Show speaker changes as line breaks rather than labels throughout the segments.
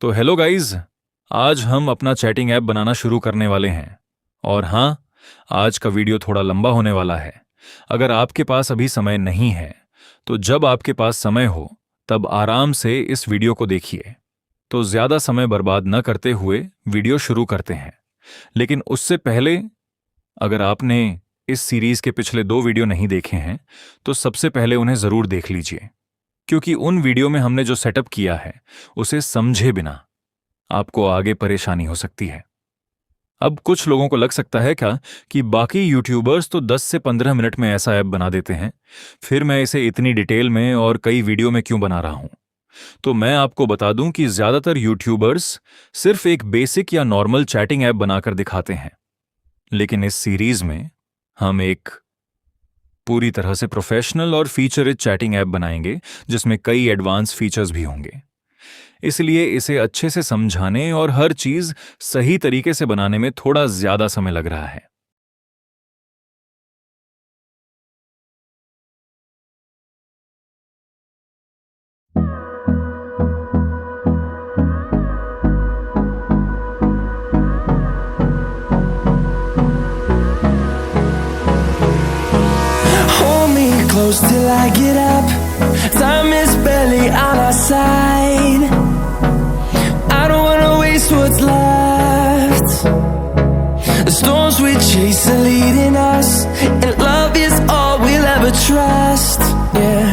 तो hello guys, आज हम अपना चैटिंग ऐप बनाना शुरू करने वाले हैं। और हाँ, आज का वीडियो थोड़ा लंबा होने वाला है। अगर आपके पास अभी समय नहीं है तो जब आपके पास समय हो तब आराम से इस वीडियो को देखिए। तो ज़्यादा समय बर्बाद न करते हुए वीडियो शुरू करते हैं। लेकिन उससे पहले अगर आपने इस सीरीज़ के पिछले 2 वीडियो नहीं देखे हैं तो सबसे पहले उन्हें ज़रूर देख लीजिए, क्योंकि उन वीडियो में हमने जो सेटअप किया है उसे समझे बिना आपको आगे परेशानी हो सकती है। अब कुछ लोगों को लग सकता है क्या कि बाकी यूट्यूबर्स तो 10 से 15 मिनट में ऐसा ऐप बना देते हैं, फिर मैं इसे इतनी डिटेल में और कई वीडियो में क्यों बना रहा हूं। तो मैं आपको बता दूं कि ज्यादातर यूट्यूबर्स सिर्फ एक बेसिक या नॉर्मल चैटिंग ऐप बनाकर दिखाते हैं, लेकिन इस सीरीज में हम एक पूरी तरह से प्रोफेशनल और फीचर रिच चैटिंग ऐप बनाएंगे जिसमें कई एडवांस फीचर्स भी होंगे। इसलिए इसे अच्छे से समझाने और हर चीज सही तरीके से बनाने में थोड़ा ज्यादा समय लग रहा है।
Close till I get up. Time is barely on our side. I don't wanna waste what's left. The storms we chase are leading us, and love is all we'll ever trust. Yeah,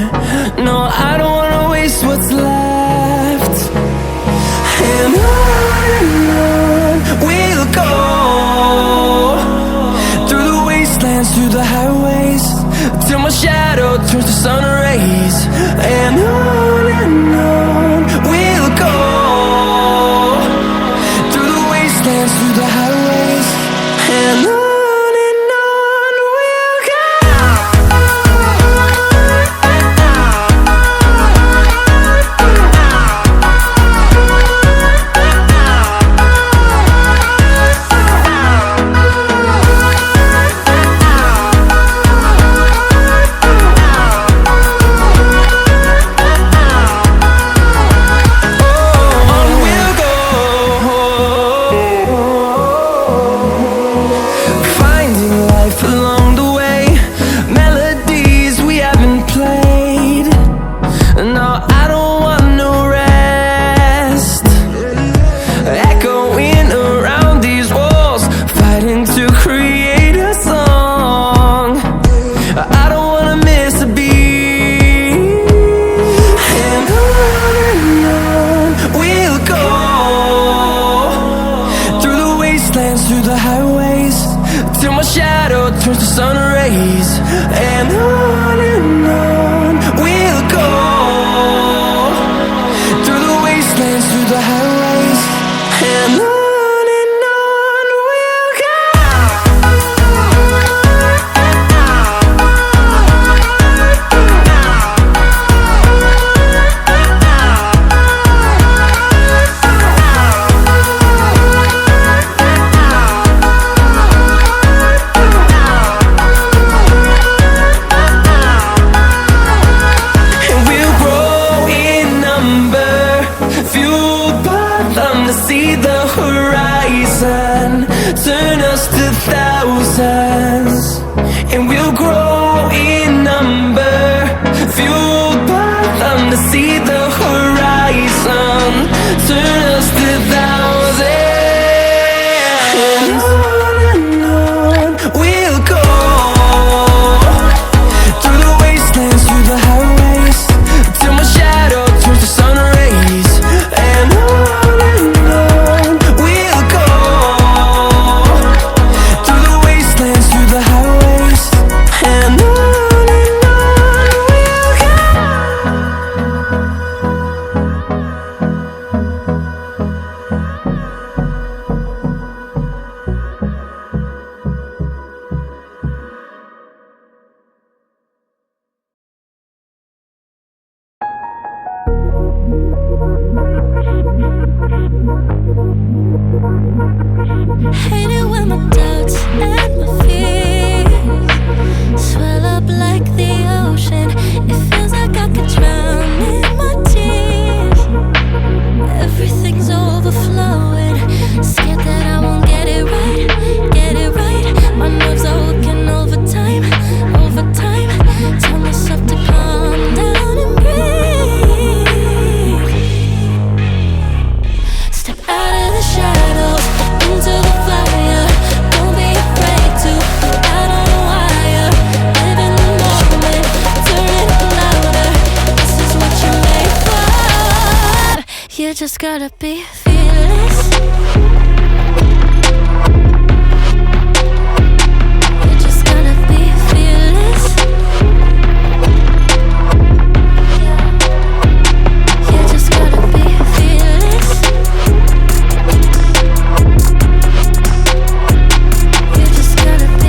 no, I don't wanna waste what's left. And on we'll go, through the wastelands, through the highways, till my shadow turns to sun rays. And on we'll go, through the wastelands, through the highways. And on we'll go. Through the highways, till my shadow turns to sun rays. And on we'll go, through the wastelands, through the highways. And on we'll go. See the horizon, turn us to thousands, and we'll grow in number, fueled by them. To see the horizon, turn us to thousands. And on we'll go, through the wastelands, through the highways, till my shadow turns to sun rays. And we'll go, through the wastelands, through the
just gotta be fearless. You just gotta be fearless. You just gotta be fearless. You just gotta be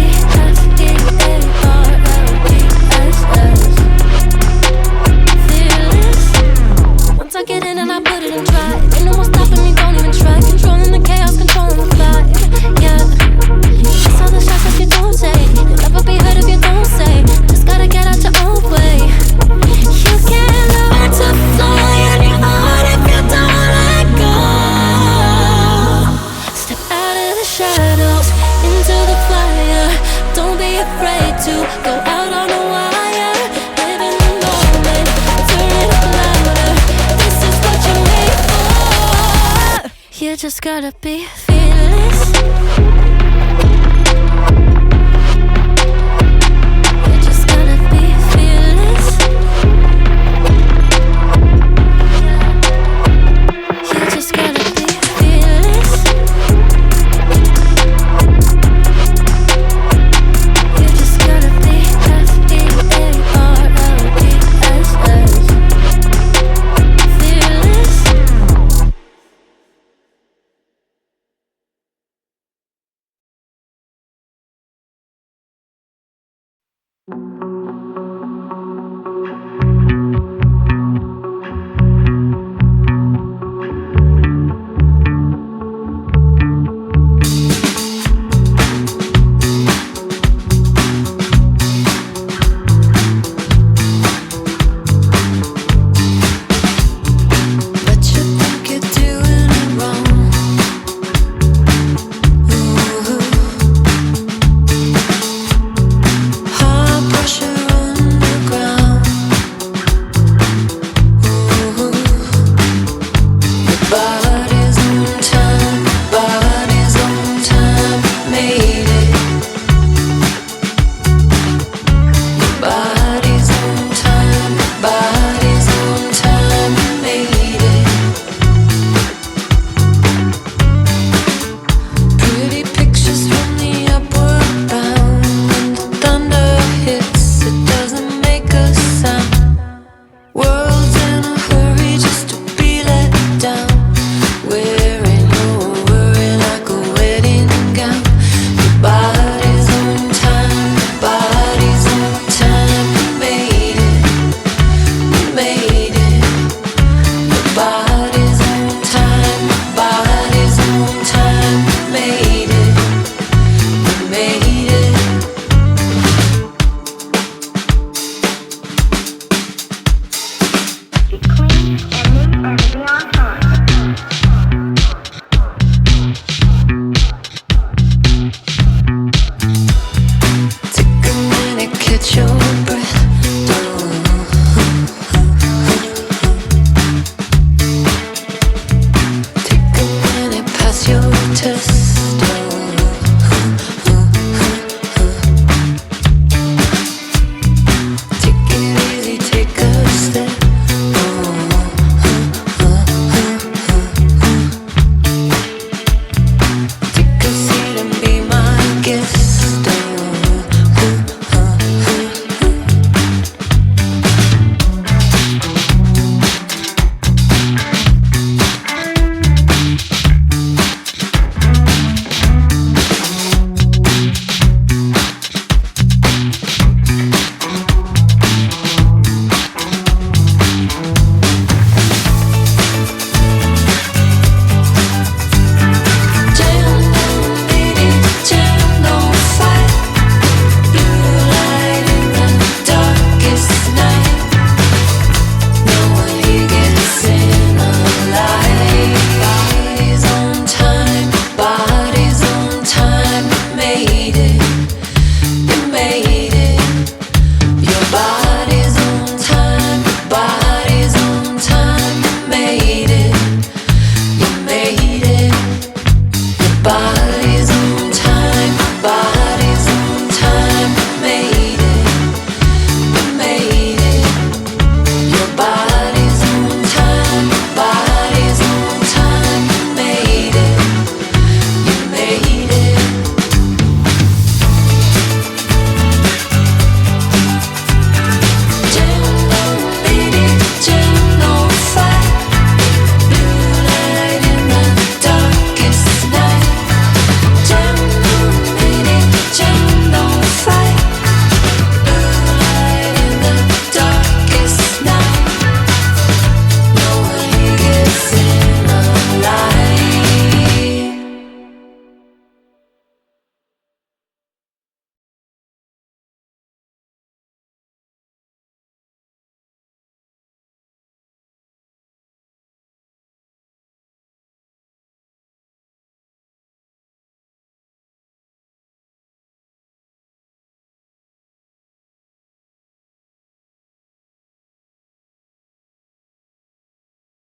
fearless. Once I get in and I put it in drive, ain't no more stopping me, don't even try. Controlling the chaos, controlling the vibe, yeah. That's all the shots that you don't take. You'll never be heard if you don't say. Just gotta get out your own way. You can't learn to fly on your own if you don't let go. Step out of the shadows, into the fire. Don't be afraid to go out on a wire. Live in the moment, turn it up louder. This is what you're made for. You just gotta be fearless. You just gotta be fearless. You just gotta be fearless. You just gotta be fearless. But you think you're doing it wrong. Ooh. High pressure underground. Ooh. Your body's on time, made it. Your body's on time, made it. Pretty pictures from the upward bound. When the thunder hits, it doesn't make a sound. World's in a hurry just to be let down. Wearing your worry like a wedding gown. Your body's on time, made it, made it. Your body's on time, made it, made it. Take a minute, catch your breath. Take a minute, pass your test.